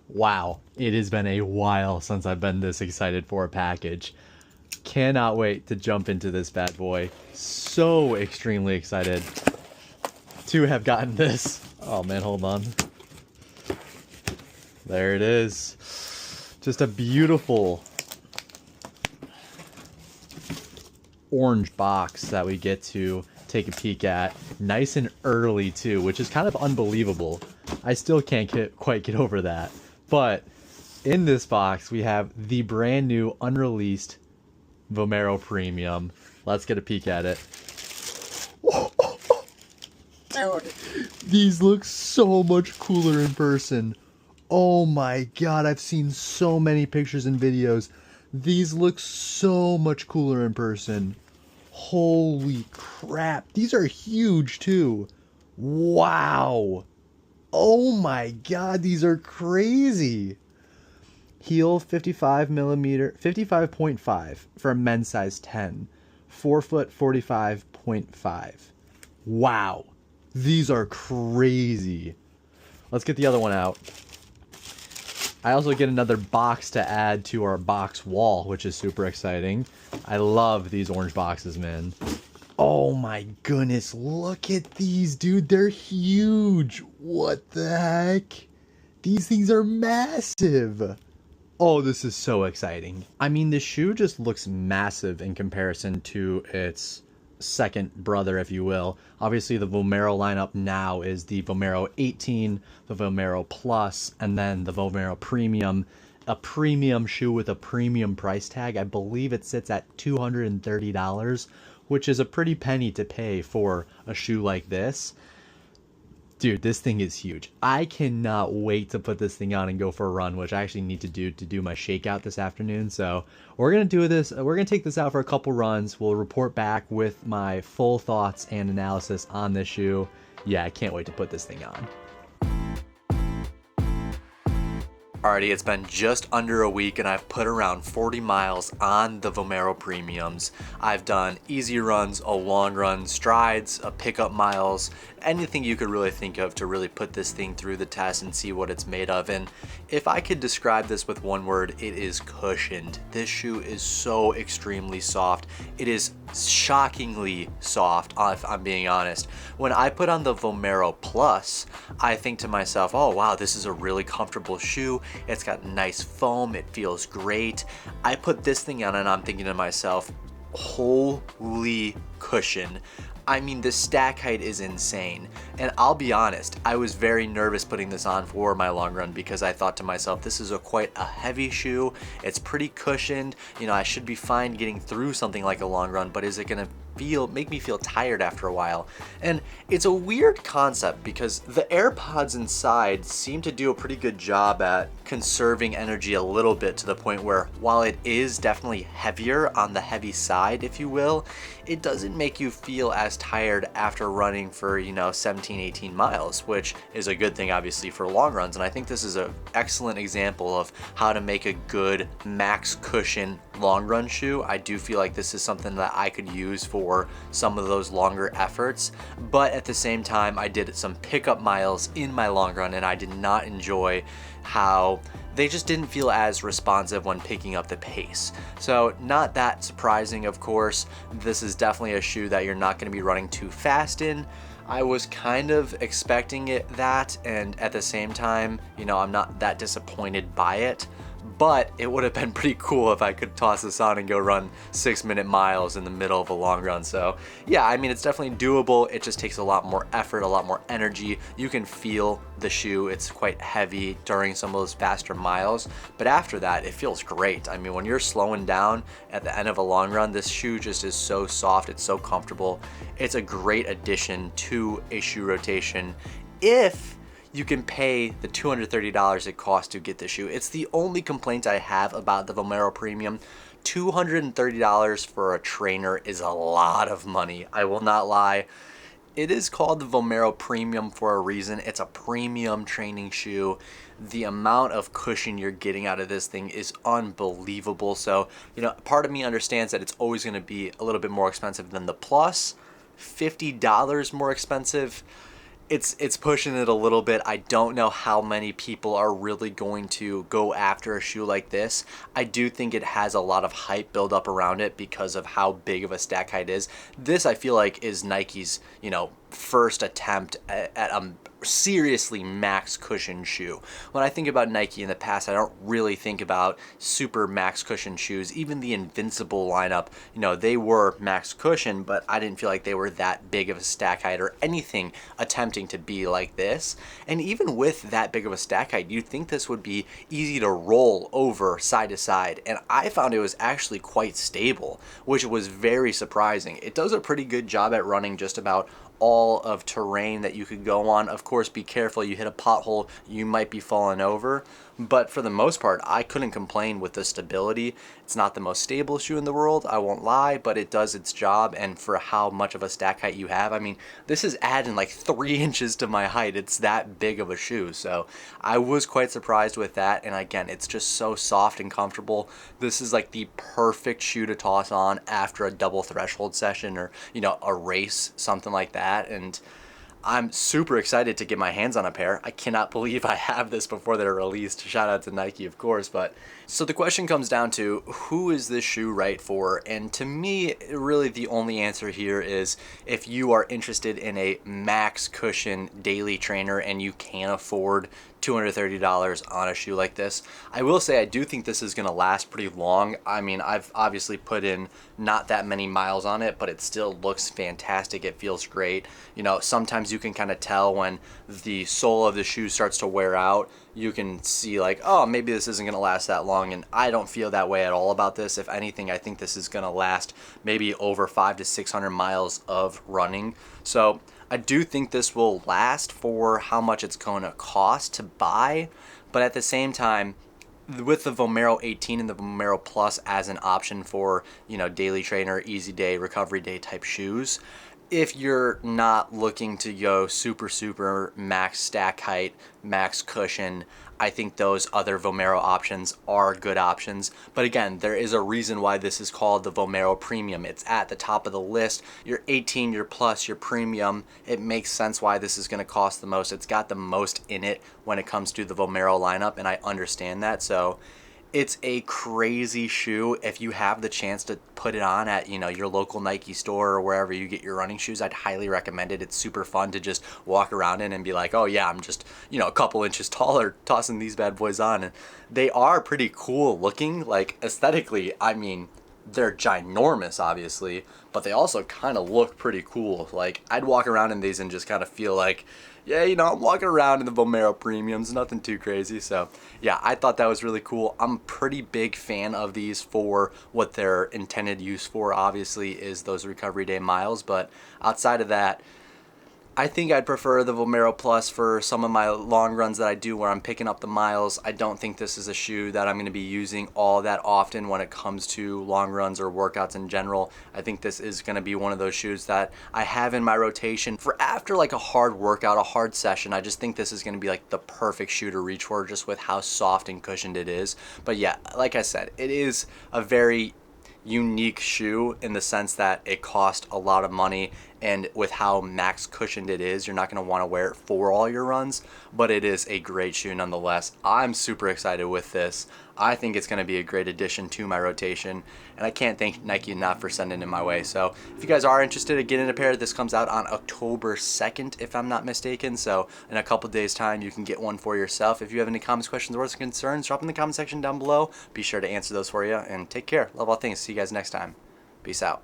Wow, it has been a while since I've been this excited for a package. Cannot wait to jump into this bad boy. So extremely excited to have gotten this. Oh man, hold on. There it is. Just a beautiful orange box that we get to take a peek at. Nice and early too, which is kind of unbelievable. I still can't quite get over that. But in this box, we have the brand new unreleased Vomero Premium. Let's get a peek at it. Dude, these look so much cooler in person. Oh my god, I've seen so many pictures and videos. These look so much cooler in person. Holy crap. These are huge too. Wow. Oh my god, these are crazy. Heel 55 millimeter, 55.5 for a men's size 10. 4 foot 45.5. Wow. These are crazy. Let's get the other one out. I also get another box to add to our box wall, which is super exciting. I love these orange boxes, man. Oh my goodness, look at these, dude. They're huge. What the heck? These things are massive. Oh, this is so exciting. I mean, the shoe just looks massive in comparison to its second brother, if you will. Obviously, the Vomero lineup now is the Vomero 18, the Vomero Plus, and then the Vomero Premium. A premium shoe with a premium price tag. I believe it sits at $230, which is a pretty penny to pay for a shoe like this. Dude, this thing is huge. I cannot wait to put this thing on and go for a run, which I actually need to do my shakeout this afternoon. So we're going to do this. We're going to take this out for a couple runs. We'll report back with my full thoughts and analysis on this shoe. Yeah, I can't wait to put this thing on. Alrighty, it's been just under a week and I've put around 40 miles on the Vomero Premiums. I've done easy runs, a long run, strides, a pickup miles, anything you could really think of to really put this thing through the test and see what it's made of. And if I could describe this with one word, it is cushioned. This shoe is so extremely soft. It is shockingly soft, if I'm being honest. When I put on the Vomero Plus, I think to myself, oh wow, this is a really comfortable shoe. It's got nice foam, it feels great. I put this thing on and I'm thinking to myself, holy cushion. I mean, the stack height is insane. And I'll be honest, I was very nervous putting this on for my long run because I thought to myself, this is quite a heavy shoe. It's pretty cushioned. You know, I should be fine getting through something like a long run, but is it gonna make me feel tired after a while? And it's a weird concept because the AirPods inside seem to do a pretty good job at conserving energy a little bit, to the point where while it is definitely heavier on the heavy side, if you will, it doesn't make you feel as tired after running for, 17, 18 miles, which is a good thing obviously for long runs. And I think this is an excellent example of how to make a good max cushion long run shoe. I do feel like this is something that I could use for some of those longer efforts, but at the same time I did some pickup miles in my long run and I did not enjoy how they just didn't feel as responsive when picking up the pace. So not that surprising, of course. This is definitely a shoe that you're not going to be running too fast in. I was kind of expecting that, and at the same time, I'm not that disappointed by it. But it would have been pretty cool if I could toss this on and go run 6-minute miles in the middle of a long run. So yeah, I mean, it's definitely doable. It just takes a lot more effort, a lot more energy. You can feel the shoe. It's quite heavy during some of those faster miles, but after that, it feels great. I mean, when you're slowing down at the end of a long run, this shoe just is so soft. It's so comfortable. It's a great addition to a shoe rotation if you can pay the $230 it costs to get the shoe. It's the only complaint I have about the Vomero Premium. $230 for a trainer is a lot of money. I will not lie. It is called the Vomero Premium for a reason. It's a premium training shoe. The amount of cushion you're getting out of this thing is unbelievable. So, part of me understands that it's always going to be a little bit more expensive than the Plus. $50 more expensive. It's pushing it a little bit. I don't know how many people are really going to go after a shoe like this. I do think it has a lot of hype build up around it because of how big of a stack height is. This I feel like is Nike's, first attempt at a seriously max cushion shoe. When I think about Nike in the past, I don't really think about super max cushion shoes. Even the Invincible lineup, they were max cushion, but I didn't feel like they were that big of a stack height or anything attempting to be like this. And even with that big of a stack height, you'd think this would be easy to roll over side to side. And I found it was actually quite stable, which was very surprising. It does a pretty good job at running just about all of terrain that you could go on. Of course, be careful, you hit a pothole, you might be falling over. But for the most part, I couldn't complain with the stability. It's not the most stable shoe in the world, I won't lie, but it does its job. And for how much of a stack height you have, I mean, this is adding like 3 inches to my height. It's that big of a shoe. So I was quite surprised with that. And again, it's just so soft and comfortable. This is like the perfect shoe to toss on after a double threshold session or, a race, something like that. And I'm super excited to get my hands on a pair. I cannot believe I have this before they're released. Shout out to Nike, of course. But so the question comes down to, who is this shoe right for? And to me, really the only answer here is if you are interested in a max cushion daily trainer and you can't afford $230 on a shoe like this. I will say I do think this is going to last pretty long. I mean, I've obviously put in not that many miles on it, but it still looks fantastic. It feels great. Sometimes you can kind of tell when the sole of the shoe starts to wear out. You can see like, oh, maybe this isn't going to last that long, and I don't feel that way at all about this. If anything, I think this is going to last maybe over 500 to 600 miles of running. So I do think this will last for how much it's going to cost to buy, but at the same time, with the Vomero 18 and the Vomero Plus as an option for, daily trainer, easy day, recovery day type shoes, if you're not looking to go super max stack height, max cushion, I think those other Vomero options are good options. But again, there is a reason why this is called the Vomero Premium. It's at the top of the list. Your 18, your Plus, your Premium. It makes sense why this is going to cost the most. It's got the most in it when it comes to the Vomero lineup, and I understand that. So it's a crazy shoe. If you have the chance to put it on at, your local Nike store or wherever you get your running shoes, I'd highly recommend it. It's super fun to just walk around in and be like, oh yeah, I'm just, a couple inches taller tossing these bad boys on. And they are pretty cool looking, like aesthetically. I mean, they're ginormous, obviously, but they also kind of look pretty cool. Like, I'd walk around in these and just kind of feel like, yeah, I'm walking around in the Vomero Premiums, nothing too crazy. So yeah, I thought that was really cool. I'm a pretty big fan of these for what their intended use for, obviously, is those recovery day miles. But outside of that, I think I'd prefer the Vomero Plus for some of my long runs that I do where I'm picking up the miles. I don't think this is a shoe that I'm going to be using all that often when it comes to long runs or workouts in general. I think this is going to be one of those shoes that I have in my rotation for after like a hard workout, a hard session. I just think this is going to be like the perfect shoe to reach for just with how soft and cushioned it is. But yeah, like I said, it is a very unique shoe in the sense that it cost a lot of money, and with how max cushioned it is, you're not going to want to wear it for all your runs, but it is a great shoe nonetheless. I'm super excited with this. I think it's going to be a great addition to my rotation, and I can't thank Nike enough for sending it my way. So if you guys are interested in getting a pair, this comes out on October 2nd, if I'm not mistaken. So in a couple days time, you can get one for yourself. If you have any comments, questions, or concerns, drop in the comment section down below. Be sure to answer those for you, and take care. Love all things. See you guys next time. Peace out.